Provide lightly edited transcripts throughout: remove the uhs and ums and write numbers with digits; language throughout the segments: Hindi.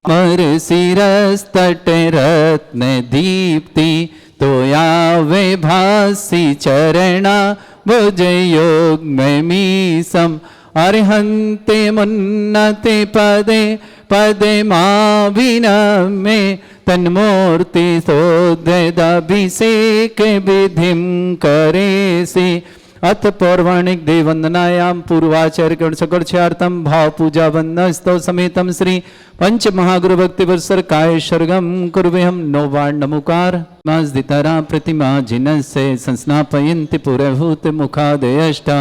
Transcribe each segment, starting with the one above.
अमर सिरस तट रत्न दीप्ति तोयावे भासी चरणा भुज योग में मीसम अर्हन्ते मुन्नते पदे पदे माभिनमे तन्मूर्ति सोद्यदाभिषेक विधिम करेसि अथ पौर्वाणिक देववंदनायाम पूर्वाचार्य सकर्च्यार्थम भाव पूजा वंदनस्तव समेतम श्री पंच महागुरु भक्ति वर्षर काय सर्गम कुर्वेहम नोवाण नमुकार मास्दितरा प्रतिमा जिनस्य संस्नापयन्ति पुरभूत मुखादयष्टा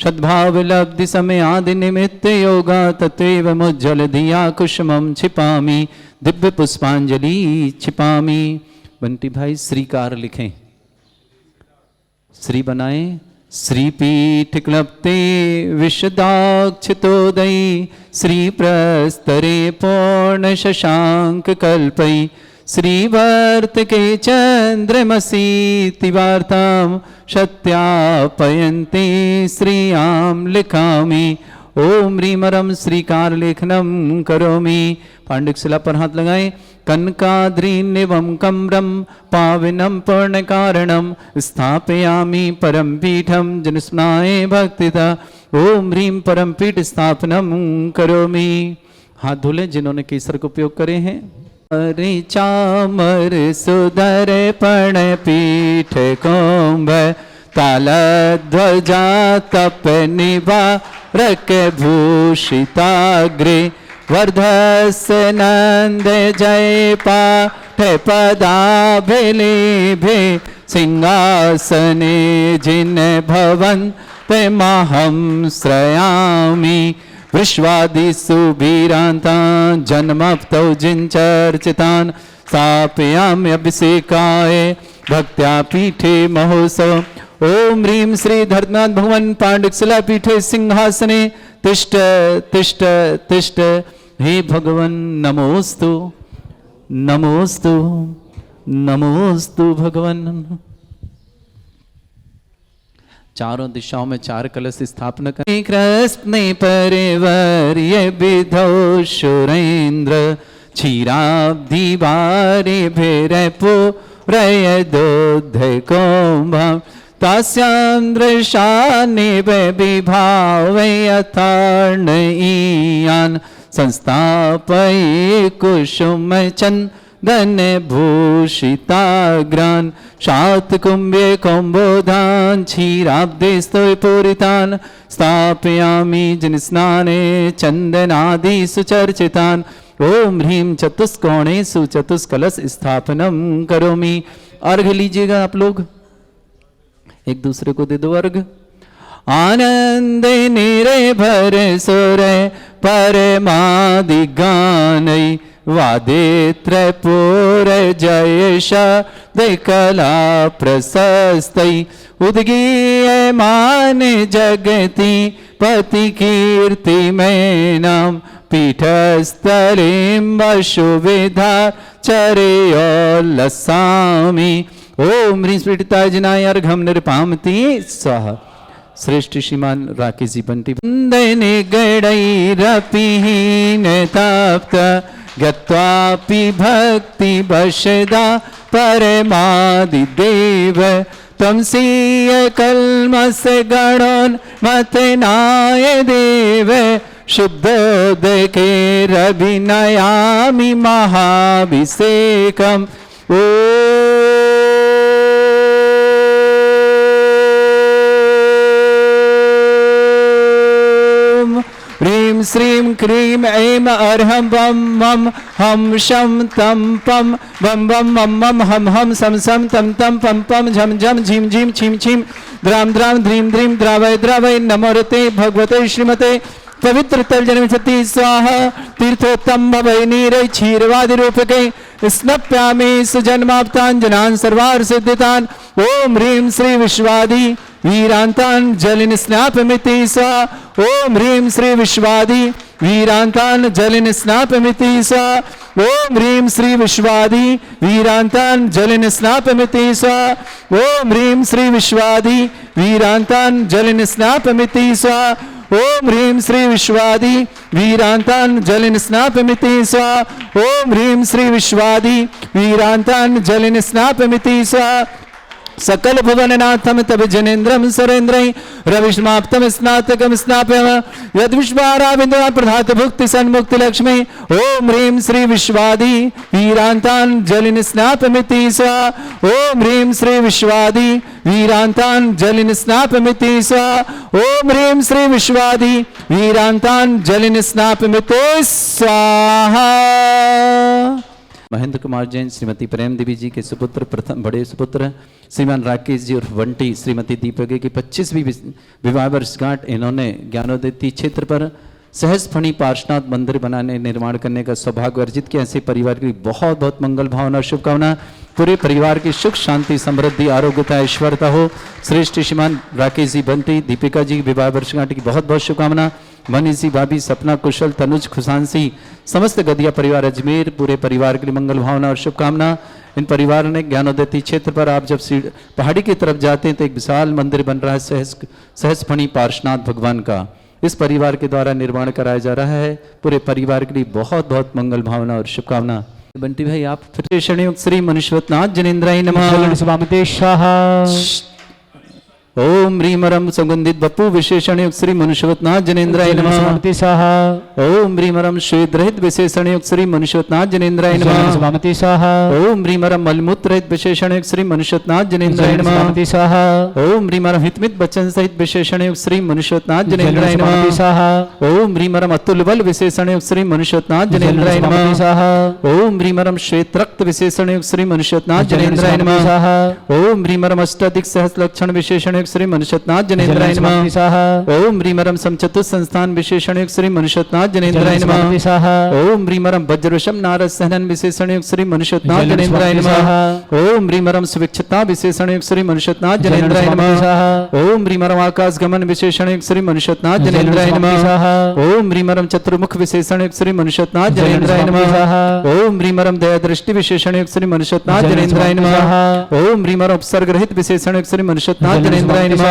सद्भाव लब्धि समय आदि निमित्त योगा तत्व मुज्जल धिया कुसुमं छिपामी दिव्य पुष्पांजलि छिपामी। बंटी भाई श्रीकार लिखें, श्री बनाएं। श्रीपीठ क्लप्ते विशदाक्षितोदयी श्रीप्रस्तरे पूर्ण शशांक कल्पई श्रीवर्त के चंद्रमसी तिवार्ताम सत्यापयन्ते श्रियाम लिखामि ओम ह्रीमरम श्रीकार लेखनम करोमि। पांडिक शिला पर हाथ लगाएं। कनकाद्रीनिवं कम्रं पावनं पूर्णकारणं स्थापयामि परम पीठं जनस्मरणाय भक्तिता ओम ह्रीं परम पीठ स्थापनम करोमि। हाथ धुले जिन्होंने केसर का उपयोग करे हैं। अरे चामर सुदर पण पीठ कुंभ तालध्वजा तप निभा रक भूषिताग्रे वर्धस नंद जय पाठ पदाभिलेभे सिंहासने जिन भवन ते महं श्रयामि विश्वादिषु वीरान्तान् जन्मप्तौ जिनचर्चितान् स्थापयामि अभिषेकाय भक्त्या पीठे महोत्सव ओम ह्रीं श्री धर्मनाथ भगवान पांडिक शिला पीठे सिंहासने तिष्ठ तिष्ठ तिष्ठ। हे भगवान नमोस्तु नमोस्तु नमोस्तु भगवान। चारों दिशाओं में चार कलश स्थापना करें। कृष्ण परिवर्य विधौ सुरेंद्र क्षीराब्धि वारे भैरपो रय दोध कुंभं तास्यां दृशानि विभाव यथार्णयीयान् संस्थापये कुसुम चंदन भूषिताग्रान् शातकुंभे कुंभोधान् क्षीराब्धे स्तूपूरितान् स्थापयामि जिनस्नाने चंदनादि सुचर्चितान् ओम ह्रीं चतुष्कोणेषु चतुष्कलश स्थापनम करोमि। अर्घ लीजिएगा आप लोग, एक दूसरे को दे दो अर्घ। आनंद निरभर सुर परमादि गानै वादे त्रिपुर जयश कला प्रशस्तै उद्गीयमान जगति पति कीर्ति में नाम पीठस्थलीं वसुविधा चरयोल्लसामि ओम ह्रीं स्फटिकाय अर्घं निर्पामति स्वाहा। श्रेष्ठ श्रीमान राकेश जी बंटी वंदने गणैरपिहीन ताप्त गत्वापि भक्ति वशदा परमादिदेव त्वंसीय कल्मष गणोन् मतनाय देव शुद्धोदके रभिनयामि महाभिषेकम् ह्रीं श्रीं क्रीं ऐं अर्हं बम मम हम शम तम पम बम बम मम मम हम हम सम सम तम तम पम पम झम झम झीम झीम छीम छीम द्राम द्राम ध्रीम ध्रीम द्रावय द्रावय नमोरते भगवते श्रीमते पवित्र तल जन्म सती स्वाहा तीर्थोत्तम भवै नीरै क्षीरवादि रूपके स्नप्यामि सुजन्माप्ताञ्जनान् सर्वार सिद्धितान् ओम ह्रीं श्री विश्वादि वीरांतान् जलिन स्नापमिति सा ओम ह्रीं श्री विश्वादि वीरांतान् जलिन स्नापमिति सा ओम ह्रीं श्री विश्वादि वीरांतान् जलिन स्नापमिति सा ओम ह्रीं श्री विश्वादि वीरांतान् जलिन स्नापमिति सा ओम ह्रीं श्री विश्वादि वीरांतान जलिन स्नापमिति स्वाहा। ओम ह्रीं श्री विश्वादि वीरांतान जलिन स्नापमिति स्वाहा। सकल भुवननाथम तब जनेन्द्रम सुरेन्द्रै रविष्माप्तम स्नातकम स्नापयम यद विश्वाराविंदवा प्रधात भुक्ति सन्मुक्ति लक्ष्मी। ओम ह्रीं श्री विश्वादि वीरांतान जलिन स्नापमिति स्वाहा। ओम ह्रीं श्री विश्वादि वीरांतान जलिन स्नापमिति स्वाहा। ओम ह्रीं श्री विश्वादि वीरांतान जलिन स्नापमिति स्वाहा। महेंद्र कुमार जैन श्रीमती प्रेम देवी जी के सुपुत्र प्रथम बड़े सुपुत्र श्रीमान राकेश जी और बंटी श्रीमती दीपक की 25वीं विवाह वर्षगांठ इन्होंने ज्ञानोदय क्षेत्र पर सहज फणी पार्श्वनाथ मंदिर बनाने निर्माण करने का सौभाग्य अर्जित किया। ऐसे परिवार की बहुत बहुत मंगल भावना और शुभकामना। पूरे परिवार की सुख शांति समृद्धि आरोग्यता ऐश्वर्यता हो। श्रेष्ठ श्रीमान राकेश जी बंटी दीपिका जी विवाह वर्षगांठ की बहुत बहुत शुभकामना। मनीषी भाभी सपना कुशल तनुज खुशांसी समस्त गदिया परिवार अजमेर पूरे परिवार के लिए मंगल भावना और शुभकामना। इन परिवार ने ज्ञानोदय क्षेत्र पर आप जब पहाड़ी की तरफ जाते हैं तो एक विशाल मंदिर बन रहा है सहज फणी पार्श्वनाथ भगवान का। इस परिवार के द्वारा निर्माण कराया जा रहा है। पूरे परिवार के लिए बहुत बहुत मंगल भावना और शुभकामना। बंटी भाई आप फिर श्री मनुष्यवतनाथ जनेन्द्राय नमः। ओम ह्रीमरम सुगंधित बपू विशेषण युक्त श्री मनुष्यवतनाथ जनेन्द्राय नमः। ओम ह्रीमरम श्वेत रहित विशेषण युक्त श्री मनुष्यवतनाथ जनेन्द्राय नमः। ओम ह्रीमरम मलमूत्र रहित विशेषण युक्त श्री मनुष्यवतनाथ जनेन्द्राय नमः। ओम ह्रीमरम हितमित बचन सहित विशेषण युक्त श्री मनुष्यवतनाथ जनेन्द्राय नमः। ओम ह्रीमरम अतुल बल विशेषण युक्त श्री मनुष्यवतनाथ जनेन्द्राय नमः। ओम ह्रीमरम श्वेत रक्त विशेषण युक्त श्री मनुष्यवतनाथ जनेन्द्राय नमः। ओम ह्रीमरम अष्टाधिक सहस लक्षण विशेषण श्री मनुष्यवतनाथ जनेन्द्राय नमः। ओम ह्रीमरम समचतुर संस्थान विशेषण युक्त श्री मनुष्यवतनाथ जनेन्द्राय नमः। ओम ह्रीमरम वज्रवशम नारद सहनन विशेषण युक्त श्री मनुष्यवतनाथ जनेन्द्राय नमः। ओम ह्रीमरम सुविक्षता विशेषण युक्त श्री मनुष्यवतनाथ जनेन्द्राय नमः। ओम ह्रीमरम आकाश गमन विशेषण युक्त श्री मनुष्यवतनाथ जनेन्द्राय नमः। ओम ह्रीमरम चतुर्मुख विशेषण युक्त श्री मनुष्यवतनाथ जनेन्द्राय नमः। ओम ह्रीमरम दया दृष्टि विशेषण युक्त श्री मनुष्यवतनाथ जनेन्द्राय नमः। ओम ह्रीमरम उपसर्ग रहित विशेषण युक्त श्री मनुष्यवतनाथ जनेन्द्राय नमः।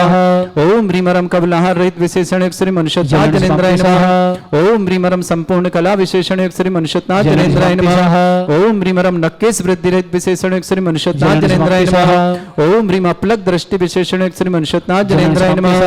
ओम ह्रीमरम कबलाहार रहित विशेषण युक्त श्री मनुष्यवतनाथ जनेन्द्राय नमः। ओम ह्रीमरम संपूर्ण कला विशेषण युक्त श्री मनुष्यवतनाथ जनेन्द्राय नमः। ओम ह्रीमरम नक्केश वृद्धि रहित विशेषण युक्त श्री मनुष्यवतनाथ जनेन्द्राय नमः। ओम ह्रीम अपलक दृष्टि विशेषण युक्त श्री मनुष्यवतनाथ जनेन्द्राय नमः।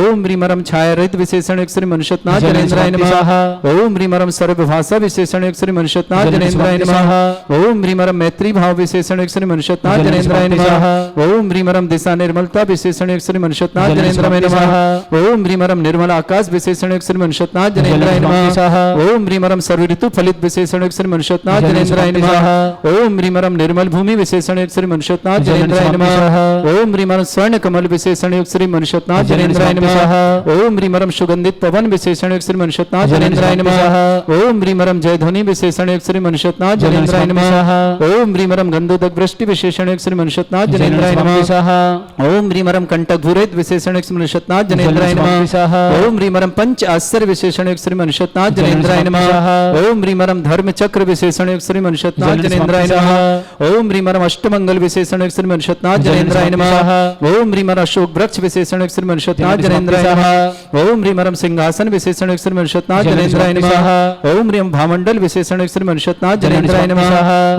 ओम ह्रीमरम छाया रहित विशेषण युक्त श्री मनुष्यवतनाथ जनेन्द्राय नमः। ओम ह्रीमरम सर्वभाषा विशेषण युक्त श्री मनुष्यवतनाथ जनेन्द्राय नमः। ओम ह्रीमरम मैत्री भाव विशेषण युक्त श्री मनुष्यवतनाथ जनेन्द्राय नमः। ओम ह्रीमरम दिशा निर्मलता विशेषण श्री मनुष्यवतनाथ जनेन्द्राय नमः। ओम ह्रीमरम निर्मल आकाश विशेषण श्री मनुष्यवतनाथ जनेन्द्राय नमः। ओम ह्रीमरम सर्व ऋतु फलित विशेषण श्री मनुष्यवतनाथ जनेन्द्राय नमः। ओम ह्रीमरम निर्मल भूमि विशेषण श्री मनुष्यवतनाथ जनेन्द्राय नमः। ओम ह्रीमरम स्वर्ण कमल विशेषण श्री मनुष्यवतनाथ जनेन्द्राय नमः। ओम ह्रीमरम सुगंधित पवन विशेषण श्री मनुष्यवतनाथ जनेन्द्राय नमः। ओम ह्रीमरम जयध्वनि विशेषण श्री मनुष्यवतनाथ जनेन्द्राय नमः। ओम ह्रीमरम गंधोदक वृष्टि विशेषण श्री मनुष्यवतनाथ जनेन्द्राय नमः। ओम ह्रीमरम कंटकभूरित विशेषण श्री मनुष्यवतनाथ जनेन्द्राय नमः। ओम ह्रीमरम पंच आश्चर्य विशेषण श्री मनुष्यवतनाथ जनेन्द्राय नमः। ओम ह्रीमरम धर्म चक्र विशेषण श्री मनुष्यवतनाथ जनेन्द्राय नमः। ओम ह्रीमरम अष्टमंगल विशेषण श्री मनुष्यवतनाथ जनेन्द्राय नमः। ओम ह्रीमरम अशोक वृक्ष विशेषण श्री मनुष्यवतनाथ जनेन्द्राय नमः। ओम ह्रीमरम सिंहासन विशेषण श्री मनुष्यवतनाथ जनेन्द्राय नमः। ओम ह्रीम भामंडल विशेषण श्री मनुष्यवतनाथ जनेन्द्राय नमः।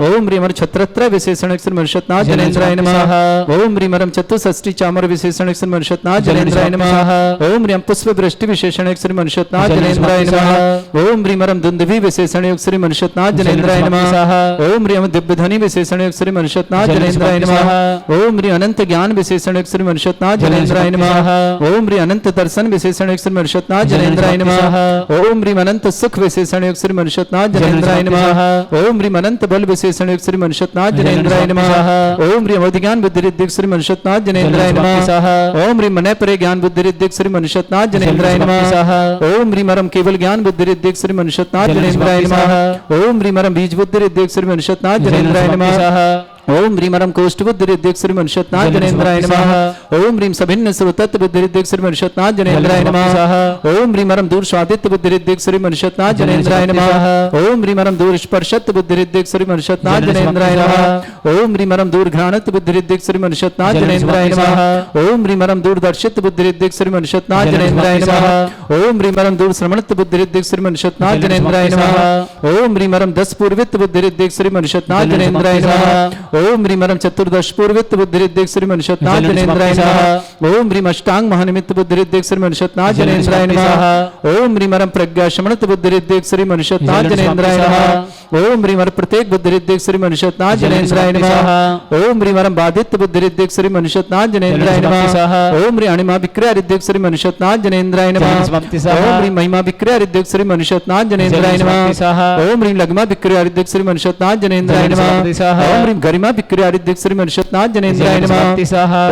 ओम ह्रीमर छत्रत्र विशेषण श्री मनुष्यवतनाथ जनेन्द्राय नमः। ओम ह्रीमरम चतुष्षष्टि चामर विशेषण श्री मनुष्यवतनाथ जनेन्द्राय नमः। ओम ह्रीम पुष्प वृष्टि विशेषण श्री मनुष्यवतनाथ जनेन्द्राय नमः। ओम ह्रीमरम दुंदुभि विशेषण श्री मनुष्यवतनाथ जनेन्द्राय नमः। ओम ह्रीम दिव्यध्वनि विशेषण श्री मनुष्यवतनाथ जनेन्द्राय नमः। ओम ह्री अनंत ज्ञान विशेषण श्री मनुष्यवतनाथ जनेन्द्राय नमः। ओम ह्री अनंत दर्शन विशेषण श्री मनुष्यवतनाथ जनेन्द्राय नमः। ओम ह्रीम अनंत सुख विशेषण श्री मनुष्यवतनाथ जनेन्द्राय नमः। ओम ह्रीम अनंत बल विशेषण श्री मनुष्यवतनाथ जनेन्द्राय नमः। ओम ह्रीम अवधि ज्ञान बुद्धि रिद्धि श्री मनुष्यवतनाथ जनेन्द्राय नमः। ओम ह्रीम मनय परे ज्ञान बुद्धि रिद्धि श्री मनुष्यवतनाथ जनेन्द्राय नमः। ओम ह्रीमरम केवल ज्ञान बुद्धि रिद्धि श्री मनुष्यवतनाथ जनेन्द्राय नमः। ओम ह्रीमरम बीज बुद्धि रिद्धि श्री मनुष्यवतनाथ जनेन्द्राय नमः। ओम ह्रीं मरम कोष्ठबुद्धिरिद्धिक् श्री मनुष्यत्नाथ जनेन्द्राय नमः। ओम ह्रीं सभिन्न सर्वतत्व बुद्धिरिद्धिक् श्री मनुष्यत्नाथ जनेन्द्राय नमः। ओम ह्रीं मरम दूर स्वादित्य बुद्धिरिद्धिक् श्री मनुष्यत्नाथ जनेन्द्राय नमः। ओम ह्रीं मरम दूर स्पर्शत्व बुद्धिरिद्धिक् श्री मनुष्यत्नाथ जनेन्द्राय नमः। ओम ह्रीं मरम दूर घ्राणत्व बुद्धिरिद्धिक् श्री मनुष्यत्नाथ जनेन्द्राय नमः। ओम ह्रीं मरम दूर दर्शित्व बुद्धिरिद्धिक् श्री मनुष्यत्नाथ जनेन्द्राय नमः। ओम ह्रीं मरम दूर श्रवणत्व बुद्धिरिद्धिक् श्री मनुष्यत्नाथ जनेन्द्राय नमः। ओम ह्रीं मरम 10 पूर्वित्व बुद्धिरिद्धिक् श्री मनुष्यत्नाथ जनेन्द्राय नमः। ओम ह्रीं मरम चतुर्दश पूर्वित्व बुद्धिरिद्धिक् श्री मनुष्यत्नाथ जनेन्द्राय नमः। ओम ह्रीं अष्टांग महानिमित्त बुद्धिरिद्धिक् श्री मनुष्यत्नाथ जनेन्द्राय नमः। ओम ह्रीं मरम प्रज्ञा शमनत बुद्धिरिद्धिक् श्री मनुष्यत्नाथ जनेन्द्राय नमः। ओम ह्रीं मरम प्रत्येक बुद्धिरिद्धिक् श्री मनुष्यत्नाथ जनेन्द्राय नमः। ओम ह्रीं मरम बाधित्य बुद्धिरिद्धिक् श्री मनुष्यत्नाथ जनेन्द्राय नमः। ओम ह्रीं अणिमा विक्रिया रिद्धिक् श्री मनुष्यत्नाथ जनेन्द्राय नमः। ओम ह्रीं महिमा विक्रिया रिद्धिक् श्री मनुष्यत्नाथ जनेन्द्राय नमः। ओम ह्रीं लग्मा विक्रिया रिद्धिक् श्री मनुष्यत्नाथ जनेन्द्राय नमः। ओम ह्रीं गरिमा विक्रिया रिद्धिक् श्री मनुष्यत्नाथ जनेन्द्राय नमः।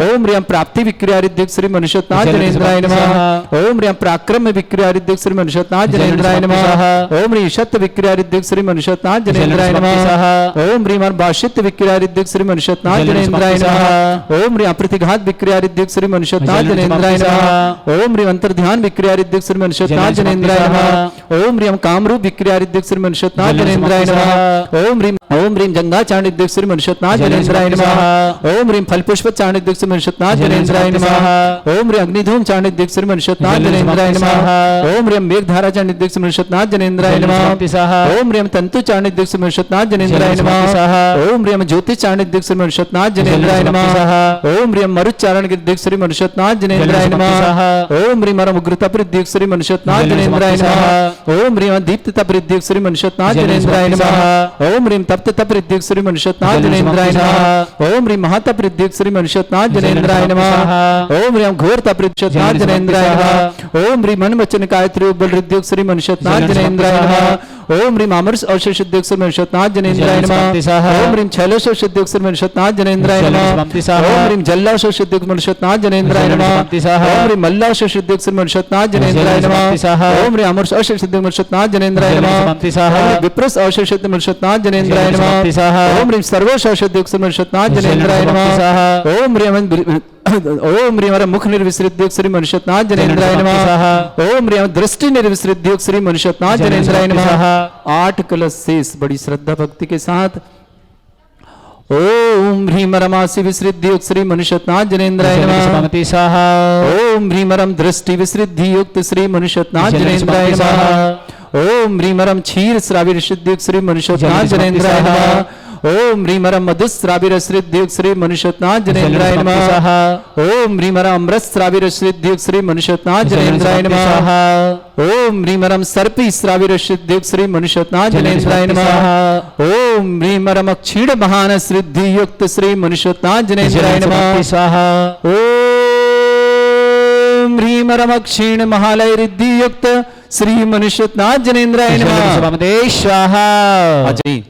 ओम ह्रीं प्राप्ति विक्रिया रिद्धिक् श्री मनुष्यत्नाथ जनेन्द्राय नमः। ओम ह्रीं पराक्रम विक्रिया रिद्धिक् श्री मनुष्यत्नाथ जनेन्द्राय नमः। ओम ह्रीं शत विक्रिया रिद्धिक् श्री मनुष्यत्नाथ जनेन्द्राय नमः। ओम ह्रीं भाष्यत्व विक्रिया रिद्धिक् श्री मनुष्यत्नाथ जनेन्द्राय नमः। ओम ह्रीं अप्रतिघात विक्रिया रिद्धिक् श्री मनुष्यत्नाथ जनेन्द्राय नमः। ओम ह्रीं अंतर्ध्यान विक्रिया रिद्धिक् श्री मनुष्यत्नाथ जनेन्द्राय नमः। ओम ह्रीं कामरूप विक्रिया रिद्धिक् श्री मनुष्यत्नाथ जनेन्द्राय नमः। ओम ह्रीं जंगाचारण रिद्धिक् श्री मनुष्यत्नाथ जनेन्द्राय नमः। ओम ह्रीं फलपुष्प चारण रिद्धिक् श्री मनुष्यत्नाथ जनेन्द्राय नमः। ओम ह्रीं अग्निधूम चारण रिद्धिक् श्री मनुष्यत्नाथ जनेन्द्राय नमः। ओम ह्रीं मेघधारा चारण रिद्धिक् श्री मनुष्यत्नाथ जनेन्द्राय नमः। ओम ह्रीं तंतु चारण रिद्धिक् श्री मनुष्यत्नाथ जनेन्द्राय नमः। ओम ह्रीं ज्योति चारण रिद्धिक् श्री मनुष्यत्नाथ जनेन्द्राय नमः। ओम ह्रीं मरुच्चारण रिद्धिक् श्री मनुष्यत्नाथ जनेन्द्राय नमः। ओम ह्रीं मरम उग्रतप रिद्धिक् श्री मनुष्यत्नाथ जनेन्द्राय नमः। ओम ह्रीं दीप्ततप रिद्धिक् श्री मनुष्यत्नाथ जनेन्द्राय नमः। ओम ह्रीं तप्ततप रिद्धिक् श्री मनुष्यत्नाथ जनेन्द्राय नमः। ओम ह्रीं महातप रिद्धिक् श्री मनुष्यत्नाथ जनेन्द्राय नमः। ओम ह्रीं घोर तप मनुष्यत्नाथ जनेन्द्राय नमः। ओम ह्रीं मन वचन कायत्री उग्बल रिद्धिक् श्री मनुष्यत्नाथ जनेन्द्राय नमः। ओम ह्रीं अमरस औषध सिद्धिक् श्री मनुष्यत्नाथ जनेन्द्राय नमः। ओम ह्रीं छैलोष सिद्धिक् श्री मनुष्यत्नाथ जनेन्द्राय नमः। ओम ह्रीं जल्लाश सिद्धिक् मनुष्यत्नाथ जनेन्द्राय नमः। ओम ह्रीं मल्लाश सिद्धिक् श्री मनुष्यत्नाथ जनेन्द्राय नमः। ओम ह्रीं अमरस औषध सिद्धिक् मनुष्यत्नाथ जनेन्द्राय नमः। ओम विप्रस औषध सिद्धिक् मनुष्यत्नाथ जनेन्द्राय नमः। ओम ह्रीं सर्वोष औषध सिद्धिक् श्री मनुष्यत्नाथ जनेन्द्राय नमः। ओम ह्रीं ओम ह्रीं मुख निर्विसृद्धिक् श्री मनुष्यत्नाथ जनेन्द्राय नमः। ओम ह्रीं दृष्टि निर्विसृद्धिक् श्री मनुष्यत्नाथ जनेन्द्राय नमः। 8 कलश शेष बड़ी श्रद्धा भक्ति के साथ ओम ह्रीं मरमासी विसृद्धियुक्त श्री मनुष्यत्नाथ जनेन्द्राय नमः। ओम ह्रीं मरम दृष्टि विसृद्धियुक्त श्री मनुष्यत्नाथ जनेन्द्राय नमः। ओम ह्रीं मरम क्षीर श्राविर सिद्धियुक्त श्री मनुष्यत्नाथ जनेन्द्राय नमः। ओम ह्रीं मरम मधुस्राविर सिद्धियुक्त श्री मनुष्यत्नाथ जनेन्द्राय नमः। ओम ह्रीं मरम अमृत श्राविर सिद्धियुक्त श्री मनुष्यत्नाथ जनेन्द्राय नमः। ओम ह्रीं मरम सर्पी श्राविर सिद्धियुक्त श्री मनुष्यत्नाथ जनेन्द्राय नमः। ओम ह्रीं मरम क्षीण महान सिद्धियुक्त श्री मनुष्यत्नाथ जनेन्द्राय नमः। ओम ह्रीं मरम क्षीण महालय रिद्धियुक्त श्री मनुष्यत्नाथ जनेन्द्राय नमः। स्वाहा। अजय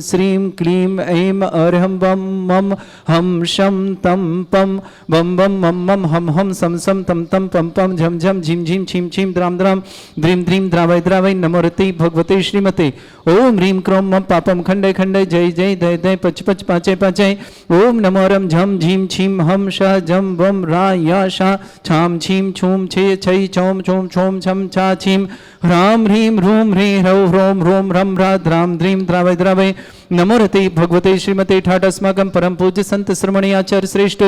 श्रीं क्लीं ऐं अर्हं वं मम हम शम तम पम बम बम मम मम हम हम सम सम तम तम पम पम झम झम झिम झिम छिम छिम द्राम द्राम द्रीम द्रीम द्रावय द्रावय नमोरते भगवते श्रीमते। ओम ह्रीं क्रोम मम पापम खंडय खंडय जय जय दय दय पच पच पाचय पाचय। ओम नमोरम झम झीम छिम हम श जम बम रा या शा छाम छीम छूम छे छै चौम चोम छोम छम छा छीम ह्राम ह्रीं ह्रूम ह्रीं ह्रौ ह्रोम ह्रोम रम रा द्राम द्रीम द्रावय द्रावय। नमो रते भगवते श्रीमते ठाट अस्माकं परम पूज्य संत श्रमणी आचार्य श्रेष्ठ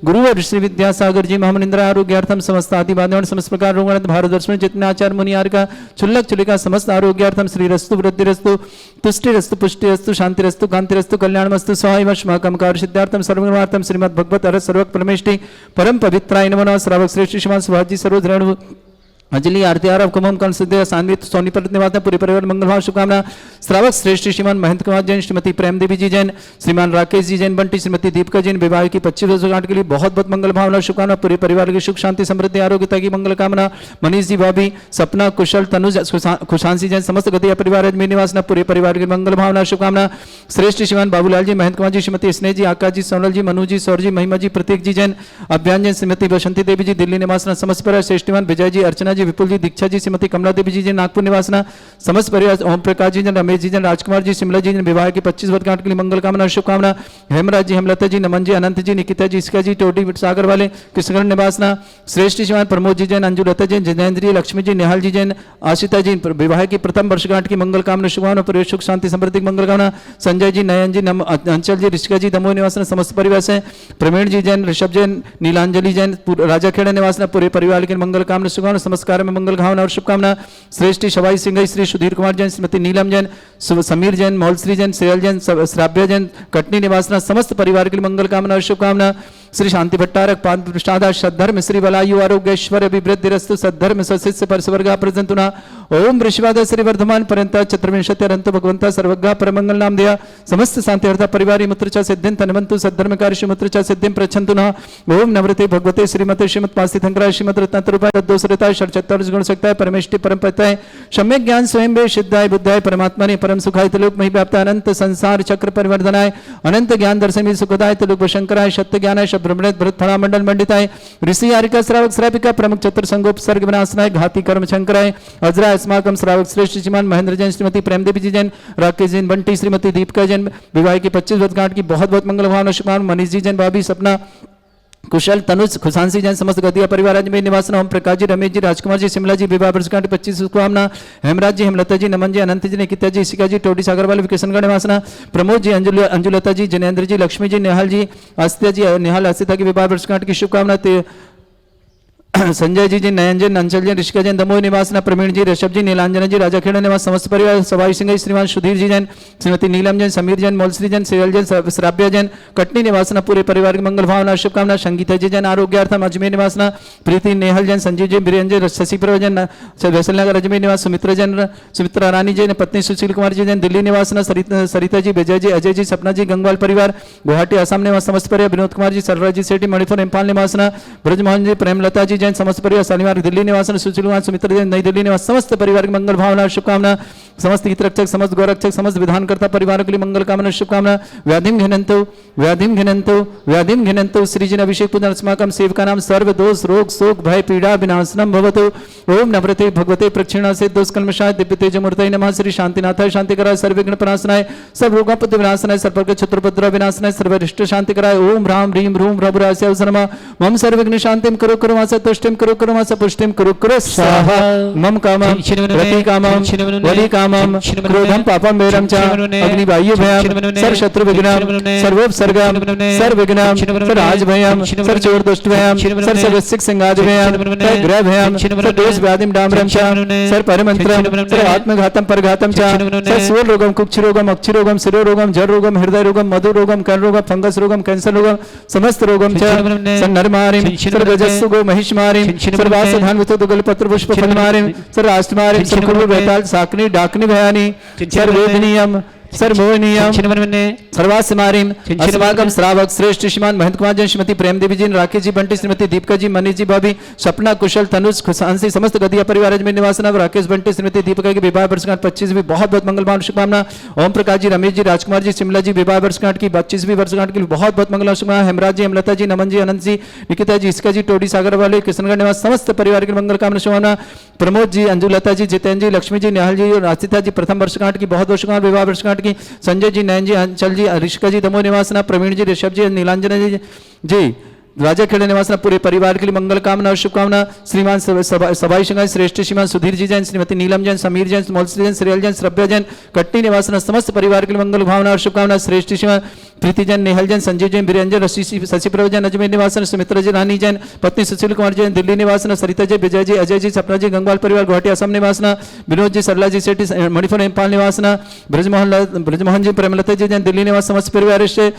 गुरुवर श्री विद्यासागर जी महामनिंद्र आरोग्यार्थम समस्त आदि बांधवन समस्त प्रकार रोगण भारत दर्शन जितने आचार्य मुनियार का चुल्लक चुलिका समस्त आरोग्यार्थम श्री रस्तु वृद्धिरस्तु तुष्टिरस्तु पुष्टिरस्तु शांतिरस्तु कांतिरस्तु कल्याणमस्तु स्वाहायवश्माकं कार्यसिद्धार्थम सर्वगुणार्थम श्रीमद् भगवत अरस सर्वक परमेष्टि परम पवित्राय नमः। श्रावक श्रेष्ठ श्रीमान सुभाषजी सर्वधरण अंजलि आरती आरव कुमम कर्ण सिद्धि सान्वित सोनीपत निवास पूरे परिवार मंगल भाव शुभकामना। श्रावक श्रेष्ठ श्रीमान महेंद्र कुमार जैन, श्रीमती प्रेम देवी जी जैन, श्रीमान राकेश जी जैन बंटी, श्रीमती दीपिका जैन विवाह की 25 वर्षगांठ के लिए बहुत बहुत मंगल भावना शुभकामना। पूरे परिवार की सुख शांति समृद्धि आरोग्यता की मंगल कामना। मनीष जी भाभी सपना कुशल तनुज खुशांसी जैन समस्त गतिया परिवार अजमेर निवास पूरे परिवार की मंगल भावना शुभकामना। श्रेष्ठ श्रीमान बाबूलाल जी, महेंद्र कुमार जी, श्रीमती स्नेह जी, आकाश जी, सोनल जी, मनु जी, सौर जी, महिमा जी, प्रतीक जी जैन, अभियान जैन, श्रीमती बसंती देवी जी दिल्ली निवास समस्त परिवार। श्रेष्ठवान विजय जी, अर्चना जी, विपुल जी, दीक्षा जी, श्रीमती कमला देवी जी नागपुर निवासना समस्त परिवार। ओम प्रकाश जी जन, रमेश जी जन, राजकुमार जी, शिमला जी जन विवाह की 25 वर्षगांठ के लिए मंगल कामना शुभकामना। हेमराज जी, हेमलता जी, नमन जी, अनंत जी, निकिता जी, इसका जी, टोटी सागर वाले कृष्णगढ़ निवासना। श्रेष्ठ श्रीमान प्रमोद जी जैन, अंजुलता जैन, जितेंद्र जी, लक्ष्मी जी, निहाल जी जैन, आशिता जी विवाह की प्रथम वर्षगांठ की मंगल कामना शुभकामना। परिवार सुख शांति समृद्धि की मंगल कामना। संजय जी, नयन जी, अंचल जी, ऋषिका जी, दमोह निवासना समस्त परिवार से। प्रवीण जी जैन, ऋषभ जैन, नीलांजलि जैन, राजाखेड़ा निवासना पूरे परिवार के मंगल कामना शुभकामना। नमस्कार में मंगल भावना और शुभकामना। श्रेष्ठ शवाई सिंह, श्री सुधीर कुमार जैन, श्रीमती नीलम जैन, समीर जैन, मौलश्री जैन, श्रेयल जैन, श्राव्य जैन, कटनी निवासना समस्त परिवार के लिए मंगल कामना और शुभकामना। श्री शांति भट्टारक पाद प्रसादा सद्धर्म श्री बलायु आरोग्यश्वर अभिवृद्धिरस्तु सद्धर्म सशिष्य परस्वर्गा प्रजंतुना। ओम वृषवाद श्री वर्धमान पर्यंत चतुर्विंशत्यरंत भगवंता सर्वज्ञ परमंगल नाम दिया समस्त शांति अर्थ परिवार मुत्रचा सिद्धिं तन्वन्तु सद्धर्म कार्य मुत्रचा सिद्धिं प्रच्छन्तु न। ओम नवरते भगवते श्रीमते श्रीमद पास्ति थंकराय श्रीमद रत्नतरुपाय दोषरताय षट्चत्वारिश गुण शक्ताय परमेष्टि परमपताय सम्यक ज्ञान स्वयं वे सिद्धाय बुद्धाय परमात्मने परम सुखाय तलोक मही व्याप्त अनंत संसार चक्र परिवर्धनाय अनंत ज्ञान दर्शन सुखदाय तलोक शंकराय सत्य ज्ञानाय ब्रह्मणेत भरत फणा मंडल मंडिताय ऋषि आरिका श्रावक श्राविका प्रमुख चतुर संगोपसर्ग विनाशनाय घाती कर्म शंकराय अजरा अस्माकम श्रावक श्रेष्ठ श्रीमान महेंद्र जैन, श्रीमती प्रेम देवी जी जैन, राकेश जैन बंटी, श्रीमती दीपिका जैन विवाह की 25 वर्षगांठ की बहुत बहुत मंगल भावना शुभकामना। मनीष जी जैन, भाभी सपना कुशल तनुज खुशांसी जैन समस्त गतिया परिवार अजमेर निवासन। ओम प्रकाश जी, रमेश जी, राजकुमार जी, शिमला जी विवाह वर्षगांठ 25 शुभकामना। हेमराज जी, हेमलता जी, नमन जी, अनंत जी, निकिता जी, इसिका जी, टोटी सागर वाले किशनगढ़ निवासना। प्रमोद जी, अंजुलता जी, जिनेन्द्र जी, लक्ष्मी जी, निहाल जी, आस्था जी, निहाल आस्था की विवाह वर्षगांठ की शुभकामना। संजय जी, नयन जैन, अंचल जैन, ऋषिका जैन, दमोह निवासना। प्रवीण जी, ऋषभ जी, नीलांजन जी, राजाखेड़ा निवास समस्त परिवार। सवाई सिंह, श्रीमान सुधीर जी जैन, श्रीमती नीलम जैन, समीर जैन, मौलश्री जैन, श्रेयल जैन, श्राव्य जैन, कटनी निवासना पूरे परिवार की मंगल भावना शुभकामना। संगीता जी जैन, आरोग्यार्थम अजमेर निवासना। प्रीति नेहल जैन, संजीव जी, बीरेन्द्र जैन, शशि प्रभ जैन, वैसलनगर अजमेर निवास। सुमित्रा जैन, सुमित्रा रानी जैन, पत्नी सुशील कुमार जी जैन, दिल्ली निवासना। सरिता जी, विजय जी, अजय जी, सपना जी, गंगवाल परिवार गुवाहाटी आसाम निवास समस्त परिवार। विनोद कुमार जी, सरराज जी सेठी, मणिपुर इम्फाल निवासना। ब्रजमोहन जी, प्रेमलता जी जैन समस्त परिवार दिल्ली निवासन। सुशील कुमार, सुमित्र जैन, नई दिल्ली निवास समस्त परिवार की मंगल भावना शुभकामना। समस्त हितरक्षक, समस्त गौरक्षक, समस्त विधानकर्ता परिवार के लिए मंगल कामना शुभकामना। व्याधिम घिनंतो व्याधिम घिनंतो व्याधिम घिनंतो श्रीजन अभिषेक पूजन अस्माकं सेवका नाम सर्व दोष रोग शोक भय पीड़ा विनाशनम भवतु। ओम नवरते भगवते प्रक्षिणा से दोष कल्मषाय दिव्य तेज मूर्तये नमः। श्री शांतिनाथाय शांतिकराय सर्वविघ्न प्रणाशनाय सब रोगोपद विनाशनाय सर्ववर्ग क्षत्रुपद्र विनाशनाय सर्वरिष्ट शांतिकराय। ओम ह्राम ह्रीम ह्रूम ह्रभुरास्य नमः। मम सर्वविघ्न शांतिं करो करो मास तुष्टिं करो करो मास पुष्टिं करो करो स्वाहा। मम कामं रति कामं वली कामं क्रोधं पापं वैरं च अग्निवायु भयं सर्व शत्रु विघ्नं सर्वोपसर्गं सर्वविघ्नं सर्वराज भयं सर्वचोर दुष्ट भयं सर्वसिक संगाद भयं सर्वग्रह भयं सर्वदोष व्याधिं डाम्रं च सर्वपरमंत्रं सर्वात्मघातं परघातं च सर्वसूल रोगं कुक्ष रोगं अक्षि रोगं शिरो रोगं जड़ रोगं हृदय रोगं मधु रोगं कर्ण रोगं फंगस रोगं कैंसर रोगं समस्त रोगं च सन्नरमारिं सर्वजस्सु गो महिषमारिं सर्वास धान वितो गलपत्र पुष्प फलमारिं सर्वाष्टमारिं सर्वकुल वेताल साकनी डाकनी भयानी सर्ववेदनीयम सर्वोनियम सर्वासमारिम अस्माकं श्रावक श्रेष्ठ श्रीमान महेंद्र कुमार जैन, श्रीमती प्रेम देवी जी, राकेश जी बंटी, श्रीमती दीपिका जी, मनीष जी भाभी, सपना कुशल तनुज खुशांसी समस्त गदिया परिवार अजमेर निवासना। राकेश बंटी, श्रीमती दीपिका की विवाह वर्षगांठ 25वीं बहुत बहुत मंगलवान शुभकामना। ओम प्रकाश जी, रमेश जी, राजकुमार जी, शिमला जी विवाह वर्षगांठ की 25वीं वर्षगांठ की बहुत बहुत मंगलवान शुभकामना। हेमराज जी, हेमलता जी, नमन जी, अनंत जी, निकिता जी, इसका जी, टोडी सागर वाले किशनगढ़ निवास समस्त परिवार की मंगल कामना शुभकामना। प्रमोद जी, अंजुलता जी, जितेंद्र जी, लक्ष्मी जी, निहाल जी और आस्था जी प्रथम वर्षगांठ की बहुत वर्षगांठ विवाह वर्षगांठ की। संजय जी, नयन जी, अंचल जी, ऋषिका जी, दमोह निवासना। प्रवीण जी, ऋषभ जी, नीलांजन जी राजा खेड़े निवास पूरे परिवार के लिए मंगल कामना और शुभकामना। श्रीमान सभाई सिंह श्रेष्ठ श्रीमान सुधीर जी जैन, श्रीमती नीलम जैन, समीर जैन, मोलश्री जैन, श्रेयल जैन, श्रव्या जैन, कट्टी निवास समस्त परिवार के लिए मंगल भावना और शुभकामना। श्रेष्ठ श्रीमान प्रीति जैन, नेहल जैन, संजय जैन, वीरेंजन, शशि प्रभु जैन, अजमेर निवासन, सुमित्रा जी, रानी जैन, पत्नी सुशील कुमार जैन, दिल्ली निवासन, सरिता जी, विजय जी, अजय जी, सपना जी, गंगवाल परिवार गुवाहाटी असम निवासना, विनोद जी, सरला जी सेठी मणिपुर नेपाल निवासना, ब्रजमोहन जी, प्रेमलता जी जैन, दिल्ली निवास समस्त परिवार से।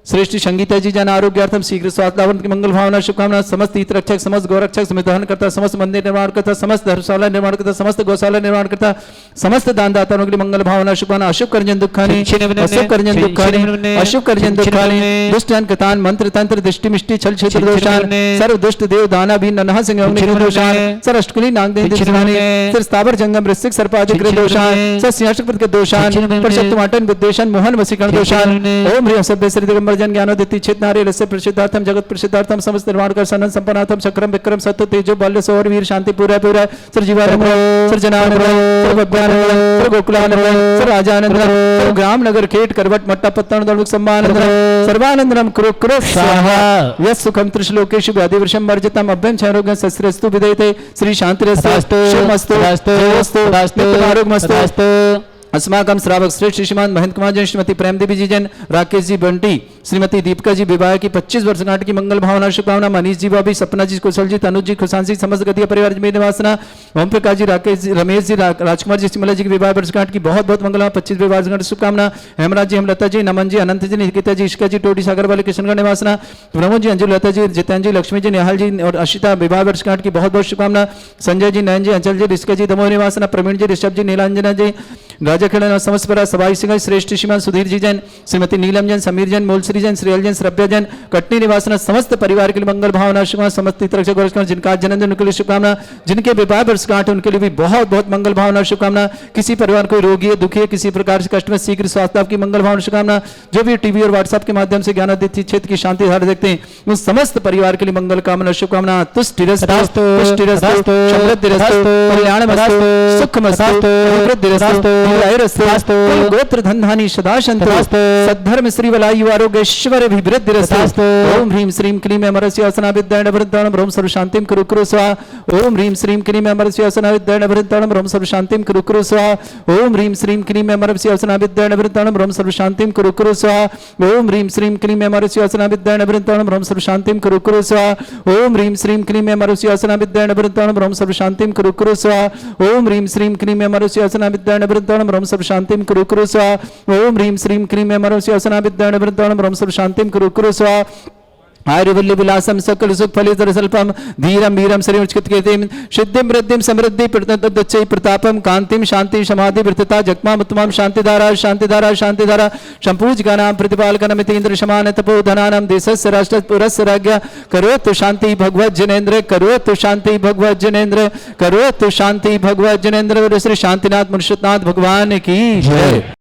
श्रेष्ठ संगीता जी जन आरोग्यार्थम शीघ्र स्वास्थ्य की मंगल भावना शुभकामना। समस्त हित रक्षक, समस्त गौरक्षक, संविधान करता, समस्त मंदिर निर्माण करता, समस्त धर्मशाला निर्माण करता, समस्त गौशाला निर्माण करता, समस्त दानदाताओं के लिए मंगल भावना शुभकामना। अशुभ करजन दुखानी, अशुभ करजन दुखानी, अशुभ करजन दुखानी, दुष्ट कतान मंत्र तंत्र दृष्टि मिष्टि छल क्षेत्र दोषान, सर्व दुष्ट देव दाना भी ननह सिंह दोषान, सर अष्टकुली नाग देव दिशानी, सर स्थावर जंगम ऋषिक सर्पाधिक दोषान, सर सिंहासनपद के दोषान, परशक्त माटन बुद्धेशन मोहन वसीकरण दोषान। ओम ह्रीं सभ्य श्री दिगंबर जन ज्ञानोदिति चित नारी रस्य प्रसिद्धार्थम जगत प्रसिद्धार्थम समस्त निर्माण कर सनन संपन्नार्थम चक्रम विक्रम सत्य तेजो बाल्य सौर वीर शांति पूरा पूरा सर जीवानंद सर जनानंद सर भव्यानंद सर गोकुलानंद सर राजानंद सर ग्राम नगर खेट करवट मट्टा पत्तन दलुक सम्मानंद सर्वानंदनम कुरु कुरु स्वाहा यस् सुखम त्रिश्लोकेषु व्याधिवर्षम वर्जितम अभ्यं क्षयरोगं सस्त्रस्तु विदयते श्री शांतिरस्तु शिवमस्तु नित्य आरोग्यमस्तु। अस्माकं श्रावक श्रेष्ठ श्रीमान महेंद्र कुमार जैन, श्रीमती प्रेम देवी जी जैन, राकेश जी बंटी, श्रीमती दीपिका जी विवाह की 25 वर्षगांठ की मंगल भावना शुभकामना। मनीष जी भाभी, सपना जी, कुशल जी, तनुज जी, खुशान जी, समस्त गतिया परिवार में निवासना। ओम प्रकाश जी, राकेश जी, रमेश जी, राजकुमार जी, सिमला जी की विवाह वर्षगांठ की बहुत बहुत मंगल 25 विवाह वर्षगांठ शुभकामना। हेमराज जी, हेमलता जी, नमन जी, अनंत जी, निकिता जी, इश्का जी, टोटी सागर वाले कृष्णगढ़ निवासना। प्रमोद जी, अंजुल लता जी, जितेंद्र जी, लक्ष्मी जी, निहाल जी और अशिता विवाह वर्षगांठ की बहुत बहुत शुभकामना। संजय जी, नयन जी, अंचल जी, रिस्का जी, दमोह निवासना। प्रवीण जी, ऋषभ जी, नीलांजना जी, राजा खेड़ा समस्त सभाई सिंह श्रेष्ठ श्रीमान सुधीर जी जैन, श्रीमती नीलम जैन, समीर जैन, मोलश्री जैन, श्रेयल जैन, श्रव्या जैन, कटनी निवासना समस्त परिवार के लिए मंगल भावना शुभकामना। समस्त हितरक्षक जिनका जन्मदिन उनके लिए शुभकामना, जिनके विवाह वर्षगांठ उनके लिए भी बहुत बहुत मंगल भावना शुभकामना। किसी परिवार कोई रोगी है, दुखी है, किसी प्रकार से कष्ट में शीघ्र स्वास्थ्य लाभ की मंगल भावना शुभकामना। जो भी टीवी और व्हाट्सएप के माध्यम से ज्ञानादित्य क्षेत्र की शांति धारा देखते हैं उन समस्त परिवार के लिए मंगल कामना शुभकामना। तुष्टिरस्तु पुष्टिरस्तु समृद्धिरस्तु कल्याणमस्तु सुखमस्तु समृद्धिरस्तु गोत्र धनधानी सदा संतु सद्धर्म श्री वलायु आरोग्यश्वर विवृद्धिरस्तु। ओम ह्रीं श्रीं क्लीं अमरस्य आसनाविद्याण वृद्धाणं ब्रह्म सर्व शांतिं कुरु कुरु स्वाहा। ओम ह्रीं श्रीं क्लीं अमरस्य आसनाविद्याण वृद्धाणं ब्रह्म सर्व शांतिं कुरु कुरु स्वाहा। ओम ह्रीं श्रीं क्लीं अमरस्य आसनाविद्याण वृद्धाणं ब्रह्म सर्व शांतिं कुरु कुरु स्वाहा। ओम ह्रीं श्रीं क्लीं अमरस्य आसनाविद्याण वृद्धाणं ब्रह्म सर्व शांतिं कुरु कुरु स्वाहा। ओम ह्रीं श्रीं क्लीं अमरस्य आसनाविद्याण वृद्धाणं ब्रह्म सर्व शांतिं कुरु कुरु स्वाहा। ओम ह्रीं श्रीं क्लीं अमरस्य आसनाविद्याण वृद्धाणं ब्रह्म सर्व शांतिं कुरु कुरु स्वाहा। ओम ह्रीं श्रीं क्लीं अमरस्य आसनाविद्याण वृद्धाणं ब्रह्म सर्व शांतिं कुरु कुरु स्वाहा। आयुर्वल्य विलासम सकल सुख फलितर स्वल्पम धीरम वीरम श्रीं उच्चकीर्तिम सिद्धिं वृद्धिं समृद्धि प्रतदच्चै प्रतापम कांतिम शांति समाधि वृत्तता जगमाम उत्तमम शांतिधारा शांतिधारा शांतिधारा संपूजकानां प्रतिपालकनमितेन्द्र समान तपोधनानां देशस्य राष्ट्रपुरस्य राज्ञ करोतु शांति भगवत जनेन्द्र करोतु शांति भगवत जनेन्द्र करोतु शांति भगवत जनेन्द्र। श्री शांतिनाथ मुनिषतनाथ भगवान की जय।